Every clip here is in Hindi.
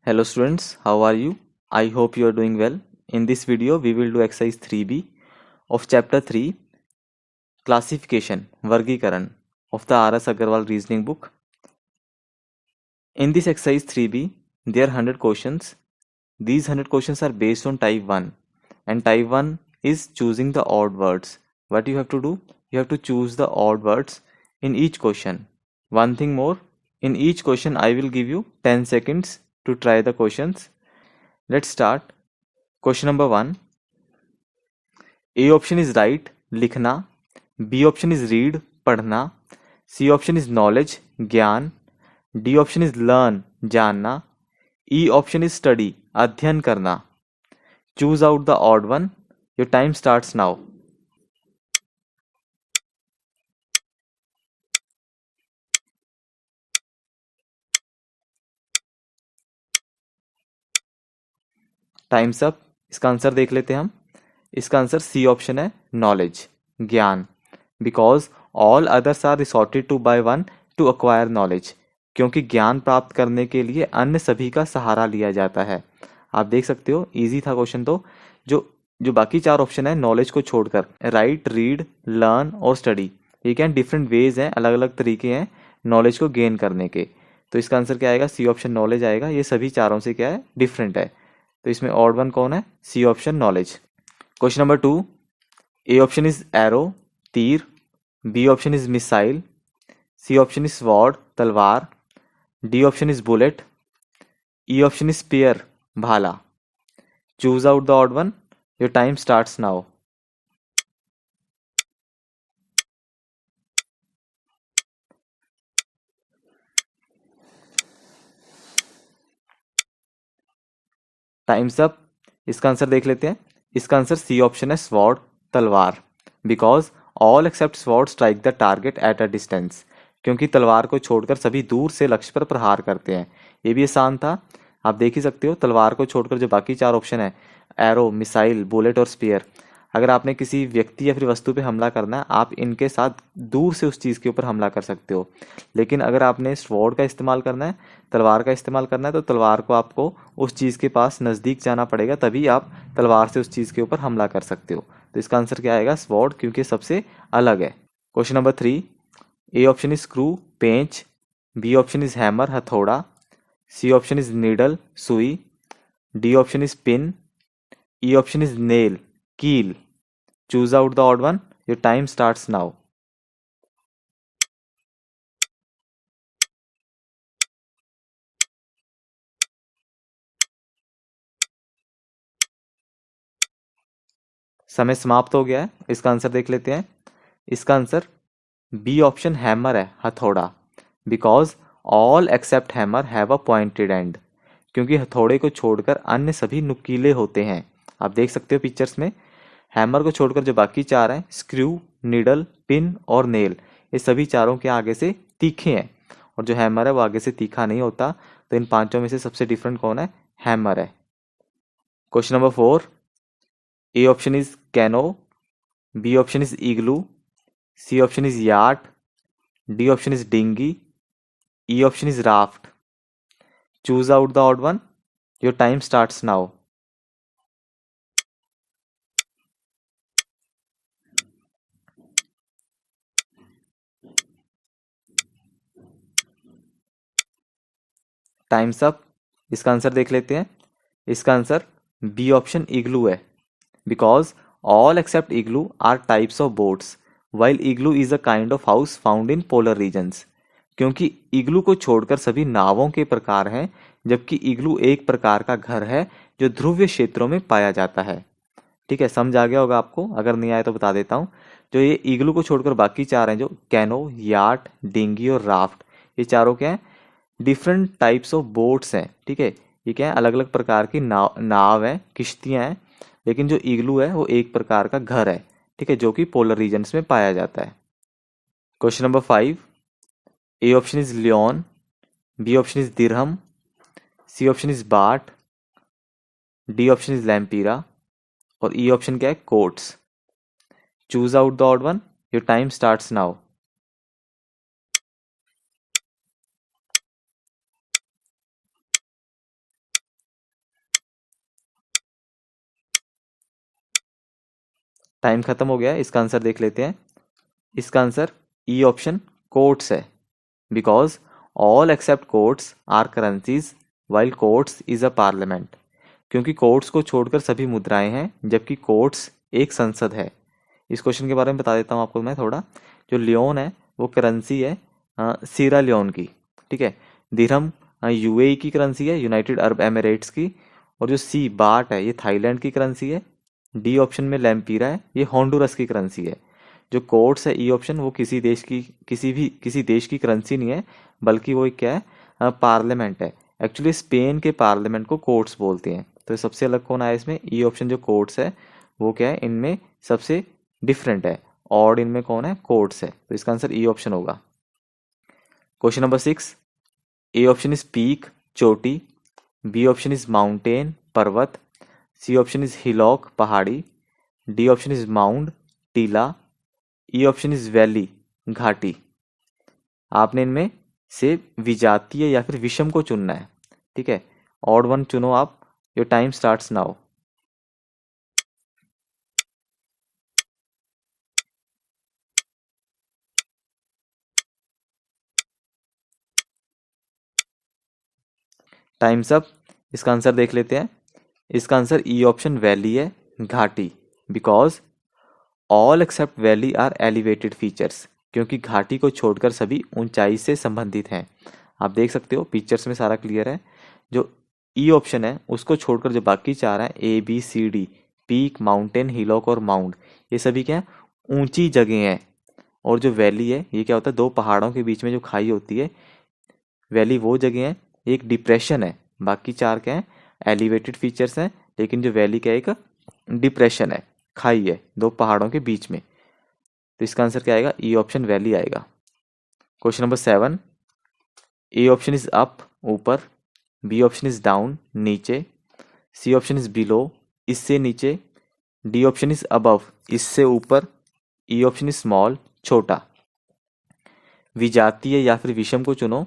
Hello students, how are you? I hope you are doing well. In this video, we will do exercise 3b of chapter 3, classification, Vargikaran of the R.S. Agarwal reasoning book. In this exercise 3b, there are 100 questions. These 100 questions are based on type 1 and type 1 is choosing the odd words. What you have to do? You have to choose the odd words in each question. One thing more, in each question I will give you 10 seconds to try the questions. Let's start. Question number 1. A option is write, लिखना. B option is read, पढ़ना. C option is knowledge, ज्ञान. D option is learn, जानना. E option is study, अध्ययन करना. Choose out the odd one. Your time starts now. Time's up. इसका आंसर देख लेते हैं हम. इसका आंसर सी ऑप्शन है, नॉलेज, ज्ञान. Because all others are resorted to by one to acquire knowledge. क्योंकि ज्ञान प्राप्त करने के लिए अन्य सभी का सहारा लिया जाता है. आप देख सकते हो, इजी था क्वेश्चन. तो जो जो बाकी चार ऑप्शन है नॉलेज को छोड़कर, राइट, रीड, लर्न और स्टडी, ये क्या डिफरेंट वेज हैं, अलग अलग तरीके हैं नॉलेज को गेन करने के. तो इसका आंसर क्या आएगा? सी ऑप्शन नॉलेज आएगा. ये सभी चारों से क्या है? डिफरेंट है. तो इसमें ऑड वन कौन है? C option knowledge. Question number 2. A option is arrow, तीर. B option is missile. C option is sword, तलवार. D option is bullet. E option is spear, भाला. Choose out the odd one. Your time starts now. Times up. इसका आंसर देख लेते हैं. इसका आंसर सी ऑप्शन है, स्वॉर्ड, तलवार. Because all except sword strike the target at a distance. क्योंकि तलवार को छोड़कर सभी दूर से लक्ष्य पर प्रहार करते हैं. ये भी आसान था. आप देख ही सकते हो, तलवार को छोड़कर जो बाकी चार ऑप्शन है, एरो, मिसाइल, बुलेट और स्पीयर, अगर आपने किसी व्यक्ति या फिर वस्तु पे हमला करना है, आप इनके साथ दूर से उस चीज़ के ऊपर हमला कर सकते हो. लेकिन अगर आपने स्वॉर्ड का इस्तेमाल करना है, तलवार का इस्तेमाल करना है, तो तलवार को आपको उस चीज़ के पास नज़दीक जाना पड़ेगा, तभी आप तलवार से उस चीज़ के ऊपर हमला कर सकते हो. तो इसका आंसर क्या आएगा? स्वॉर्ड, क्योंकि सबसे अलग है. Question number 3. A option is screw, पेंच. बी ऑप्शन इज हैमर, हथौड़ा. सी ऑप्शन इज नीडल, सुई. D option is pin. E option is nail, कील. Choose out the odd one. Your time starts now. समय समाप्त हो गया है. इसका आंसर देख लेते हैं. इसका आंसर बी ऑप्शन हैमर है, हथौड़ा. Because all accept hammer have a pointed and. क्योंकि हथौड़े को छोड़कर अन्य सभी नुकीले होते हैं. आप देख सकते हो पिक्चर्स में, हैमर को छोड़कर जो बाकी चार हैं, स्क्रू, निडल, पिन और नेल, ये सभी चारों के आगे से तीखे हैं. और जो हैमर है वो आगे से तीखा नहीं होता. तो इन पांचों में से सबसे डिफरेंट कौन है? हैमर है. Question number 4. A option is canoe. B option is igloo. C option is yacht. D option is dinghy. E option is raft. Choose out the odd one. Your time starts now. Times up. इसका आंसर देख लेते हैं. इसका आंसर बी ऑप्शन इग्लू है. Because all except igloo are types of boats while igloo is a kind of house found in polar regions. क्योंकि इग्लू को छोड़कर सभी नावों के प्रकार हैं, जबकि इग्लू एक प्रकार का घर है जो ध्रुवीय क्षेत्रों में पाया जाता है. ठीक है, समझ आ गया होगा आपको. अगर नहीं आया तो बता देता हूँ. जो ये इग्लू को छोड़कर बाकी चार हैं, जो कैनो, याट, डिंगी और राफ्ट, ये चारों क्या हैं? डिफरेंट टाइप्स ऑफ बोट्स हैं. ठीक है, ये क्या है? अलग अलग प्रकार की नाव है, किश्तियां हैं. लेकिन जो इग्लू है वो एक प्रकार का घर है. ठीक है, जो कि पोलर रीजन्स में पाया जाता है. Question number 5. A option is leone. B option is dirham. C option is baht. D option is lempira. और ई ऑप्शन क्या है? कोट्स. Choose out the odd one. Your time starts now. Time खत्म हो गया है, इसका आंसर देख लेते हैं। इसका आंसर ई ऑप्शन कोर्ट्स है, because all except courts are currencies while courts is a parliament. क्योंकि कोर्ट्स को छोड़कर सभी मुद्राएं हैं, जबकि कोर्ट्स एक संसद है। इस क्वेश्चन के बारे में बता देता हूँ आपको मैं थोड़ा। जो लियोन है वो करेंसी है सीरा लियोन की, ठीक है। दिरहम यूएई की करेंसी है, यूनाइटेड अरब एमिरेट्स की। और जो सी बाट है ये थाईलैंड की करेंसी है। डी ऑप्शन में लैम्पीरा है, ये होंडुरस की करेंसी है। जो कोर्ट्स है ई ऑप्शन, वो किसी देश की करेंसी नहीं है, बल्कि वो एक क्या है, पार्लियामेंट है। एक्चुअली स्पेन के पार्लियामेंट को कोर्ट्स बोलते हैं। तो सबसे अलग कौन आया इसमें, ई ऑप्शन जो कोर्ट्स है वो क्या है, इनमें सबसे डिफरेंट है। ऑड इनमें कौन है, कोर्ट्स है। तो इसका आंसर ई ऑप्शन होगा। Question number 6, A option is peak चोटी, बी ऑप्शन इज माउंटेन पर्वत, सी ऑप्शन इज हिलॉक पहाड़ी, डी ऑप्शन इज माउंट टीला, ई ऑप्शन इज वैली घाटी। आपने इनमें से विजातीय या फिर विषम को चुनना है, ठीक है। ऑड वन चुनो आप। Your time starts now. Times up. इसका आंसर देख लेते हैं। इसका आंसर ई ऑप्शन वैली है, घाटी। Because all except valley are elevated features. क्योंकि घाटी को छोड़कर सभी ऊंचाई से संबंधित हैं। आप देख सकते हो पिक्चर्स में सारा क्लियर है। जो ई ऑप्शन है उसको छोड़कर जो बाकी चार हैं, A B C D, peak mountain hillock और माउंट, ये सभी क्या है, ऊंची जगह हैं। और जो वैली है ये क्या होता है, दो पहाड़ों के बीच में जो खाई होती है, वैली वो जगह है। एक डिप्रेशन है, बाकी चार क्या है, एलिवेटेड फीचर्स हैं। लेकिन जो वैली क्या है, एक डिप्रेशन है, खाई है दो पहाड़ों के बीच में। तो इसका आंसर क्या आएगा, ई ऑप्शन वैली आएगा। Question number 7, A option is up ऊपर, बी ऑप्शन इज डाउन नीचे, सी ऑप्शन इज बिलो इससे नीचे, डी ऑप्शन इज अबव इससे ऊपर, ई ऑप्शन इज स्मॉल छोटा। विजातीय या फिर विषम को चुनो।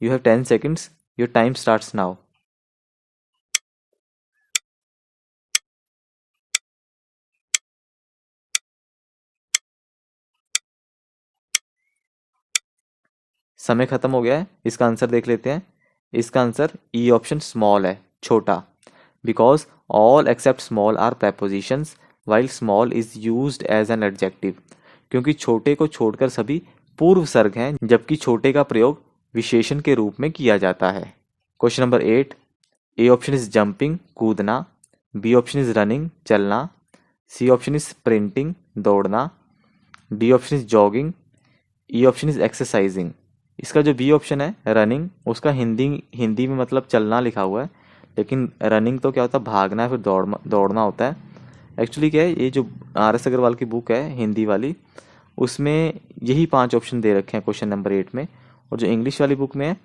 You have 10 seconds. Your time starts now. समय खत्म हो गया है, इसका आंसर देख लेते हैं। इसका आंसर ई ऑप्शन स्मॉल है, छोटा। Because all except small are prepositions while small is used as an adjective. क्योंकि छोटे को छोड़कर सभी पूर्व सर्ग हैं, जबकि छोटे का प्रयोग विशेषण के रूप में किया जाता है। Question number 8, A option is jumping कूदना, बी ऑप्शन इज रनिंग चलना, सी ऑप्शन इज स्प्रिंटिंग दौड़ना, D option is jogging, E option is exercising. इसका जो बी ऑप्शन है रनिंग, उसका हिंदी हिंदी में मतलब चलना लिखा हुआ है। लेकिन रनिंग तो क्या होता है, भागना है, फिर दौड़ना होता है। एक्चुअली क्या है, ये जो RS अग्रवाल की बुक है हिंदी वाली, उसमें यही 5 ऑप्शन दे रखे हैं क्वेश्चन नंबर 8 में। और जो इंग्लिश वाली बुक में है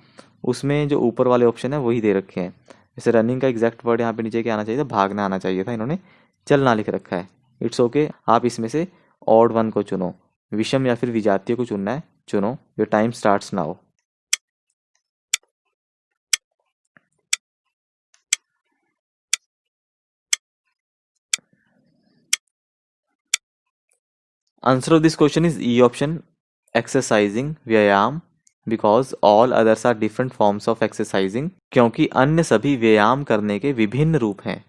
उसमें जो ऊपर वाले ऑप्शन है वही दे रखे हैं। जैसे रनिंग का एग्जैक्ट वर्ड यहाँ पे नीचे क्या आना चाहिए था, भागना आना चाहिए था, इन्होंने चलना लिख रखा है। इट्स ओके, आप इसमें से ऑड वन को चुनो। विषम या फिर विजातीय को चुनना है, चुनो। Your time starts now. Answer of this question is E option, exercising व्यायाम। Because all others are different forms of exercising. क्योंकि अन्य सभी व्यायाम करने के विभिन्न रूप हैं।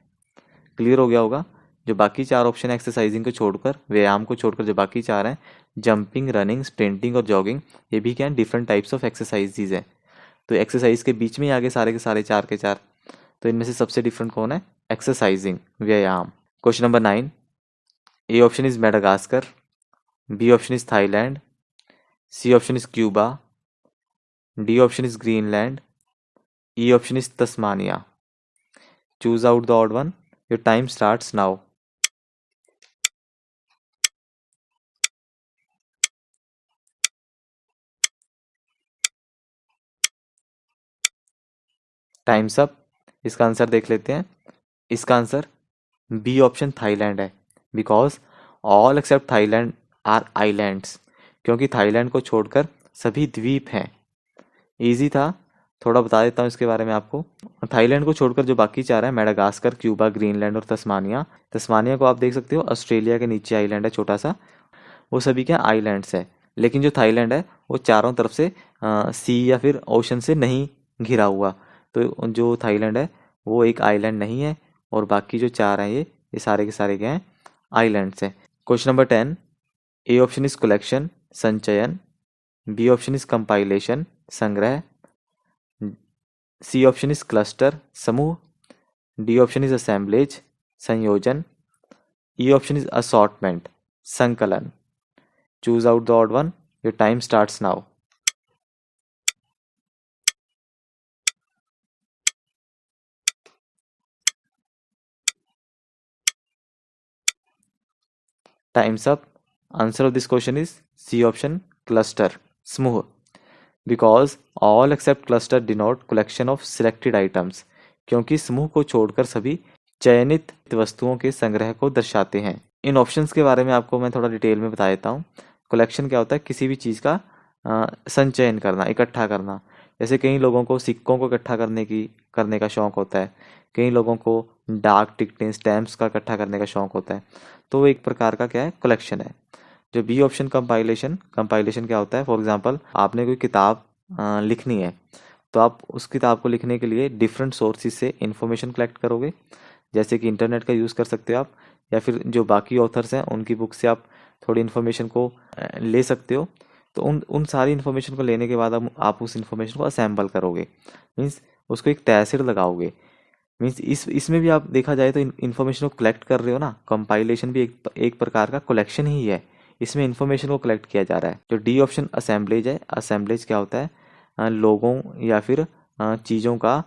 क्लियर हो गया होगा। जो बाकी 4 ऑप्शन है एक्सरसाइजिंग को छोड़कर, व्यायाम को छोड़कर, जो बाकी 4 हैं, जंपिंग रनिंग स्प्रिंटिंग और जॉगिंग, ये भी क्या है, डिफरेंट टाइप्स ऑफ एक्सरसाइजेज है। तो एक्सरसाइज के बीच में ही आगे सारे के सारे 4 के 4। तो इनमें से सबसे डिफरेंट कौन है, एक्सरसाइजिंग व्यायाम। Question number 9, A option is Madagascar, B option is Thailand, C option is Cuba, D option is Greenland, E option is Tasmania. Choose out the odd one. Your time starts now. Times up. इसका आंसर देख लेते हैं। इसका आंसर बी ऑप्शन थाईलैंड है। Because all except Thailand are islands. क्योंकि थाईलैंड को छोड़कर सभी द्वीप हैं। इजी था। थोड़ा बता देता हूँ इसके बारे में आपको। थाईलैंड को छोड़कर जो बाकी चार हैं, मेडागास्कर, क्यूबा, ग्रीनलैंड और तस्मानिया। तस्मानिया को आप देख सकते हो, ऑस्ट्रेलिया के नीचे आइलैंड है छोटा सा, वो सभी क्या आइलैंड्स है। लेकिन जो थाईलैंड है वो चारों तरफ से सी या फिर ओशन से नहीं घिरा हुआ, तो जो थाईलैंड है वो एक आइलैंड नहीं है, और बाकी जो चार हैं ये सारे के सारे क्या हैं, आइलैंड्स हैं। Question number 10, A option is collection, संचयन, बी ऑप्शन इज कंपाइलेशन, संग्रह, सी ऑप्शन इज क्लस्टर, समूह, डी ऑप्शन इज असेंबलेज, संयोजन, ई ऑप्शन इज असॉर्टमेंट, संकलन। Choose out the odd one, your time starts now. Times up. Answer of this question is C option, cluster, समूह। Because all except cluster denote collection of selected items, क्योंकि समूह को छोड़कर सभी चयनित वस्तुओं के संग्रह को दर्शाते हैं। इन ऑप्शंस के बारे में आपको मैं थोड़ा डिटेल में बता देता हूँ। कलेक्शन क्या होता है, किसी भी चीज़ का संचयन करना, इकट्ठा करना। जैसे कई लोगों को सिक्कों को इकट्ठा करने का शौक होता है, कई लोगों को डाक टिकटें, स्टैम्प्स का इकट्ठा करने का शौक होता है, तो वो एक प्रकार का क्या है, कलेक्शन है। जो बी ऑप्शन, कंपाइलेशन, कंपाइलेशन क्या होता है, फॉर एग्जांपल आपने कोई किताब लिखनी है, तो आप उस किताब को लिखने के लिए डिफरेंट सोर्सेज से इंफॉर्मेशन कलेक्ट करोगे, जैसे कि इंटरनेट का यूज़ कर सकते हो आप, या फिर जो बाकी ऑथर्स हैं उनकी बुक से आप थोड़ी इन्फॉर्मेशन को ले सकते हो। तो उन उन सारी इन्फॉर्मेशन को लेने के बाद आप उस इन्फॉर्मेशन को असेंबल करोगे, मीन्स उसको एक तहसीर लगाओगे। मीन्स इसमें भी आप देखा जाए तो इन्फॉर्मेशन को कलेक्ट कर रहे हो ना, कंपाइलेशन भी एक प्रकार का कलेक्शन ही है, इसमें इन्फॉर्मेशन को कलेक्ट किया जा रहा है। जो डी ऑप्शन असेंबलेज है, असेंबलेज क्या होता है, लोगों या फिर चीज़ों का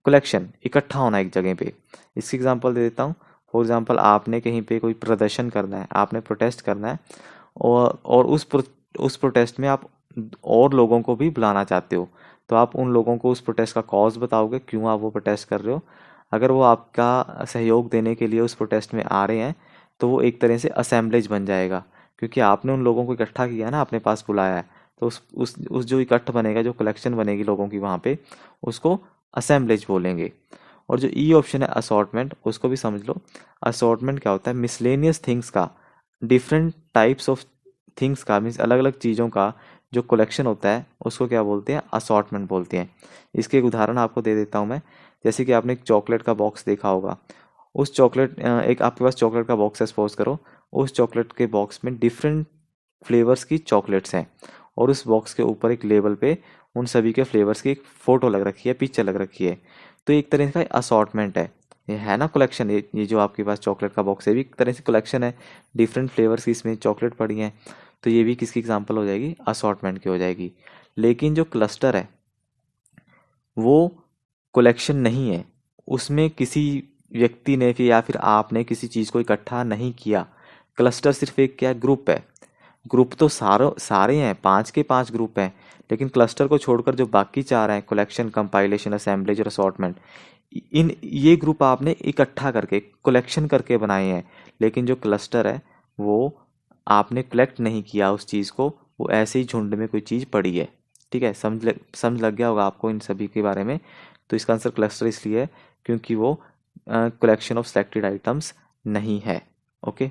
कलेक्शन, इकट्ठा होना एक जगह पे। इसकी एग्जांपल दे देता हूँ। फॉर एग्जांपल आपने कहीं पे कोई प्रदर्शन करना है, आपने प्रोटेस्ट करना है, और उस प्रोटेस्ट में आप और लोगों को भी बुलाना चाहते हो, तो आप उन लोगों को उस प्रोटेस्ट का कॉज बताओगे, क्यों आप वो प्रोटेस्ट कर रहे हो। अगर वो आपका सहयोग देने के लिए उस प्रोटेस्ट में आ रहे हैं, तो वो एक तरह से असेंबलेज बन जाएगा, क्योंकि आपने उन लोगों को इकट्ठा किया है ना, अपने पास बुलाया है, तो उस जो इकट्ठ बनेगा, जो कलेक्शन बनेगी लोगों की वहाँ पे, उसको असेंबलेज बोलेंगे। और जो ई ऑप्शन है असॉर्टमेंट, उसको भी समझ लो। असॉर्टमेंट क्या होता है, मिसलेनियस थिंग्स का, डिफरेंट टाइप्स ऑफ थिंग्स का, मीन्स अलग अलग चीज़ों का जो कलेक्शन होता है, उसको क्या बोलते हैं, असॉर्टमेंट बोलते हैं। इसके एक उदाहरण आपको दे देता हूँ मैं। जैसे कि आपने एक चॉकलेट का बॉक्स देखा होगा, उस चॉकलेट एक आपके पास चॉकलेट का बॉक्स है, सपोज करो, उस चॉकलेट के बॉक्स में डिफरेंट फ्लेवर्स की चॉकलेट्स हैं, और उस बॉक्स के ऊपर एक लेबल पे उन सभी के फ्लेवर्स की एक फ़ोटो लग रखी है, पिक्चर लग रखी है। तो एक तरह का असॉर्टमेंट ये है ना कलेक्शन। ये जो आपके पास चॉकलेट का बॉक्स है, भी एक तरह से कलेक्शन है, डिफरेंट फ्लेवर्स की इसमें चॉकलेट पड़ी हैं, तो ये भी किसकी एग्जांपल हो जाएगी, असॉर्टमेंट की हो जाएगी। लेकिन जो क्लस्टर है वो कलेक्शन नहीं है, उसमें किसी व्यक्ति ने या फिर आपने किसी चीज़ को इकट्ठा नहीं किया। क्लस्टर सिर्फ एक क्या ग्रुप है, ग्रुप तो सारे हैं, 5 के 5 ग्रुप हैं, लेकिन क्लस्टर को छोड़कर जो बाकी चार हैं, कलेक्शन, कंपाइलेशन, असेंबलेज और असॉर्टमेंट, इन ये ग्रुप आपने इकट्ठा करके, कलेक्शन करके बनाए हैं। लेकिन जो क्लस्टर है वो आपने कलेक्ट नहीं किया उस चीज़ को, वो ऐसे ही झुंड में कोई चीज़ पड़ी है। ठीक है, समझ लग गया होगा आपको इन सभी के बारे में। तो इसका आंसर क्लस्टर इसलिए है क्योंकि वो कलेक्शन ऑफ सेलेक्टेड आइटम्स नहीं है। ओके।